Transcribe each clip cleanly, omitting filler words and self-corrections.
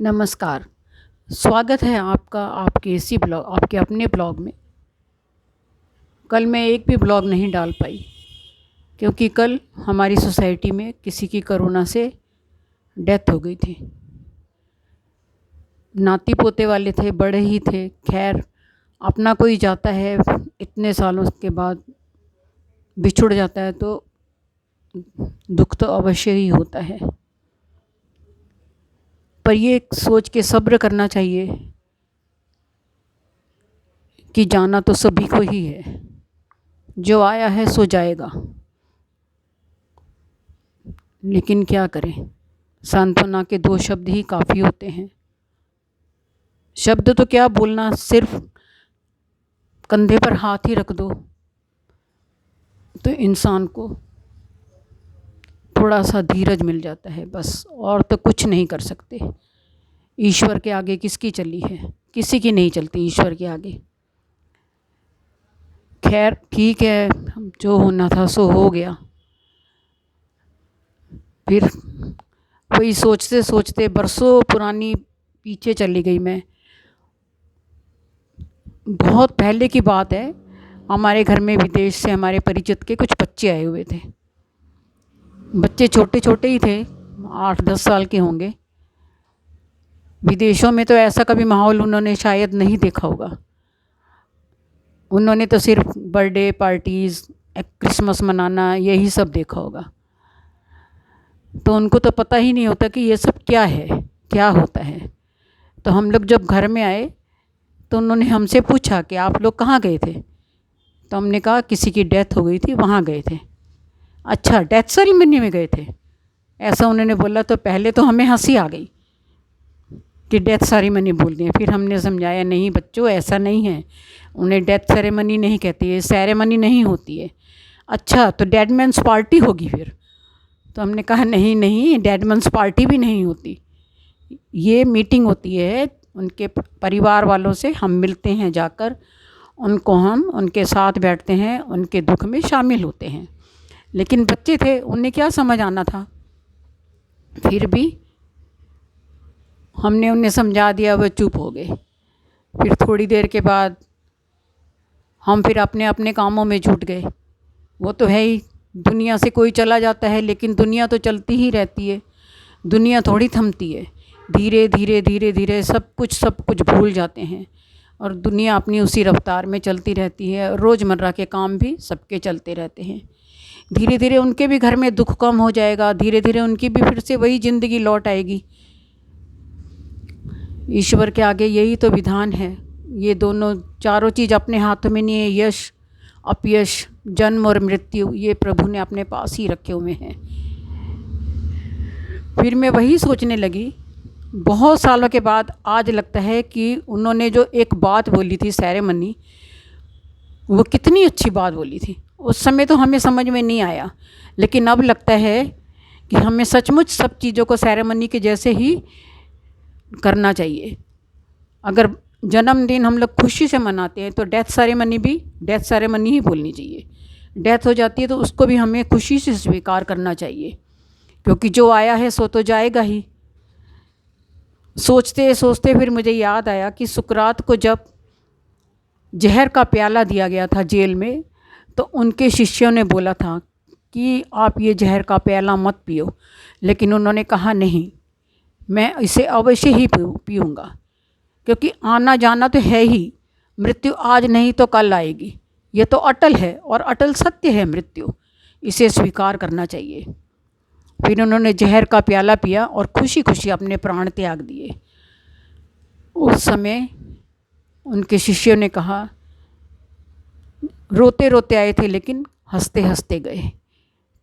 नमस्कार। स्वागत है आपका आपके अपने ब्लॉग में। कल मैं एक भी ब्लॉग नहीं डाल पाई क्योंकि कल हमारी सोसाइटी में किसी की कोरोना से डेथ हो गई थी। नाती पोते वाले थे, बड़े ही थे। खैर, अपना कोई जाता है इतने सालों के बाद, बिछुड़ जाता है तो दुख तो अवश्य ही होता है। पर ये सोच के सब्र करना चाहिए कि जाना तो सभी को ही है, जो आया है सो जाएगा। लेकिन क्या करें, सांत्वना के दो शब्द ही काफ़ी होते हैं। शब्द तो क्या बोलना, सिर्फ कंधे पर हाथ ही रख दो तो इंसान को थोड़ा सा धीरज मिल जाता है, बस। और तो कुछ नहीं कर सकते। ईश्वर के आगे किसकी चली है? किसी की नहीं चलती ईश्वर के आगे। खैर ठीक है, जो होना था सो हो गया। फिर वही सोचते सोचते बरसों पुरानी पीछे चली गई मैं। बहुत पहले की बात है। हमारे घर में विदेश से हमारे परिचित के कुछ बच्चे आए हुए थे। बच्चे छोटे छोटे ही थे, 8-10 साल के होंगे। विदेशों में तो ऐसा कभी माहौल उन्होंने शायद नहीं देखा होगा। उन्होंने तो सिर्फ बर्थडे पार्टीज़, क्रिसमस मनाना, यही सब देखा होगा। तो उनको तो पता ही नहीं होता कि ये सब क्या है, क्या होता है। तो हम लोग जब घर में आए तो उन्होंने हमसे पूछा कि आप लोग कहाँ गए थे? तो हमने कहा किसी की डेथ हो गई थी, वहाँ गए थे। अच्छा, डेथ सेरेमनी में गए थे, ऐसा उन्होंने बोला। तो पहले तो हमें हंसी आ गई कि डेथ सेरेमनी बोल दिए। फिर हमने समझाया, नहीं बच्चों, ऐसा नहीं है, उन्हें डेथ सेरेमनी नहीं कहती है, सेरेमनी नहीं होती है। अच्छा, तो डेड मैन्स पार्टी होगी फिर? तो हमने कहा नहीं नहीं, डेड मैन्स पार्टी भी नहीं होती। ये मीटिंग होती है उनके परिवार वालों से, हम मिलते हैं जाकर, हम उनके साथ बैठते हैं, उनके दुख में शामिल होते हैं। लेकिन बच्चे थे, उन्हें क्या समझ आना था। फिर भी हमने उन्हें समझा दिया, वह चुप हो गए। फिर थोड़ी देर के बाद हम फिर अपने अपने कामों में जुट गए। वो तो है ही, दुनिया से कोई चला जाता है लेकिन दुनिया तो चलती ही रहती है। दुनिया थोड़ी थमती है। धीरे धीरे धीरे धीरे सब कुछ भूल जाते हैं और दुनिया अपनी उसी रफ्तार में चलती रहती है। रोज़मर्रा के काम भी सबके चलते रहते हैं। धीरे धीरे उनके भी घर में दुख कम हो जाएगा, धीरे धीरे उनकी भी फिर से वही ज़िंदगी लौट आएगी। ईश्वर के आगे यही तो विधान है। ये दोनों चारों चीज़ अपने हाथों में नहीं है। यश अपयश, जन्म और मृत्यु, ये प्रभु ने अपने पास ही रखे हुए हैं। फिर मैं वही सोचने लगी, बहुत सालों के बाद आज लगता है कि उन्होंने जो एक बात बोली थी सेरेमनी, वो कितनी अच्छी बात बोली थी। उस समय तो हमें समझ में नहीं आया, लेकिन अब लगता है कि हमें सचमुच सब चीज़ों को सेरेमनी के जैसे ही करना चाहिए। अगर जन्मदिन हम लोग खुशी से मनाते हैं तो डेथ सेरेमनी भी डेथ सेरेमनी ही बोलनी चाहिए। डेथ हो जाती है तो उसको भी हमें खुशी से स्वीकार करना चाहिए, क्योंकि जो आया है सो तो जाएगा ही। सोचते सोचते फिर मुझे याद आया कि सुकरात को जब जहर का प्याला दिया गया था जेल में, तो उनके शिष्यों ने बोला था कि आप ये जहर का प्याला मत पियो, लेकिन उन्होंने कहा नहीं, मैं इसे अवश्य ही पीऊँगा, क्योंकि आना जाना तो है ही। मृत्यु आज नहीं तो कल आएगी, ये तो अटल है और अटल सत्य है मृत्यु, इसे स्वीकार करना चाहिए। फिर उन्होंने जहर का प्याला पिया और खुशी खुशी अपने प्राण त्याग दिए। उस समय उनके शिष्यों ने कहा, रोते रोते आए थे लेकिन हंसते हंसते गए।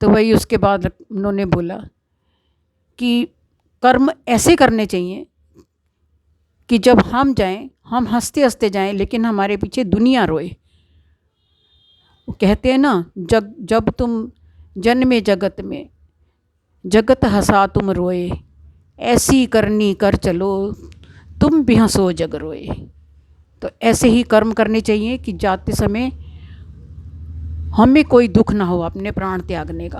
तो वही उसके बाद उन्होंने बोला कि कर्म ऐसे करने चाहिए कि जब हम जाएं, हम हंसते हंसते जाएं, लेकिन हमारे पीछे दुनिया रोए। वो कहते हैं ना, जब तुम जन्मे जगत में, जगत हंसा तुम रोए, ऐसी करनी कर चलो, तुम भी हंसो जग रोए। तो ऐसे ही कर्म करने चाहिए कि जाते समय हमें कोई दुख ना हो अपने प्राण त्यागने का।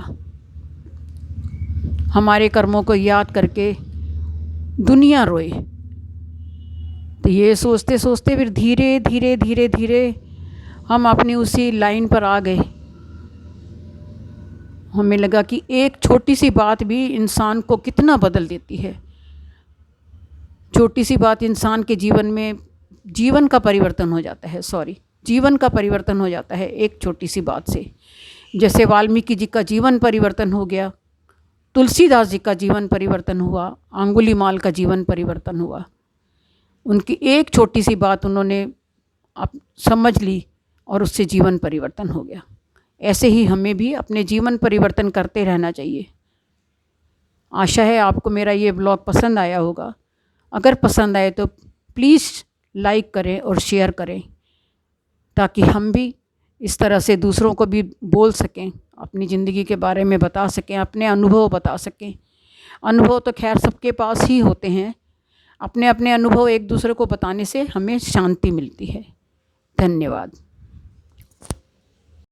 हमारे कर्मों को याद करके दुनिया रोए, तो ये सोचते सोचते फिर धीरे धीरे धीरे धीरे हम अपनी उसी लाइन पर आ गए। हमें लगा कि एक छोटी सी बात भी इंसान को कितना बदल देती है। छोटी सी बात इंसान के जीवन में जीवन का परिवर्तन हो जाता है, जीवन का परिवर्तन हो जाता है एक छोटी सी बात से। जैसे वाल्मीकि जी का जीवन परिवर्तन हो गया, तुलसीदास जी का जीवन परिवर्तन हुआ, अंगुलीमाल का जीवन परिवर्तन हुआ। उनकी एक छोटी सी बात उन्होंने समझ ली और उससे जीवन परिवर्तन हो गया। ऐसे ही हमें भी अपने जीवन परिवर्तन करते रहना चाहिए। आशा है आपको मेरा ये ब्लॉग पसंद आया होगा। अगर पसंद आए तो प्लीज़ लाइक करें और शेयर करें, ताकि हम भी इस तरह से दूसरों को भी बोल सकें, अपनी ज़िंदगी के बारे में बता सकें, अपने अनुभव बता सकें। अनुभव तो खैर सबके पास ही होते हैं। अपने अपने अनुभव एक दूसरे को बताने से हमें शांति मिलती है। धन्यवाद।